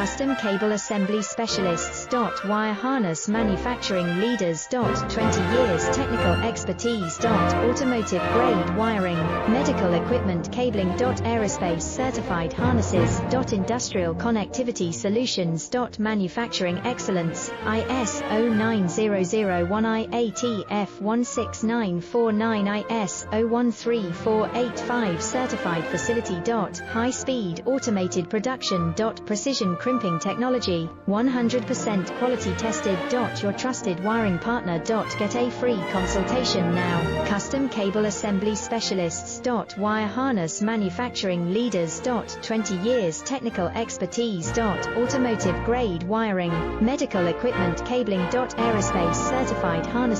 Custom Cable Assembly Specialists. Wire Harness Manufacturing Leaders. 20 years technical expertise. Automotive grade wiring, medical equipment cabling. Aerospace certified harnesses. Industrial connectivity solutions. Manufacturing excellence. IS9100 I-ATF 16949 IS013485 certified facility. High speed automated production. Precision crimping technology, 100% quality tested. Your trusted wiring partner. Get a free consultation now. Custom Cable Assembly Specialists. Wire Harness Manufacturing Leaders. 20 years technical expertise. Automotive grade wiring, medical equipment cabling. Aerospace certified harness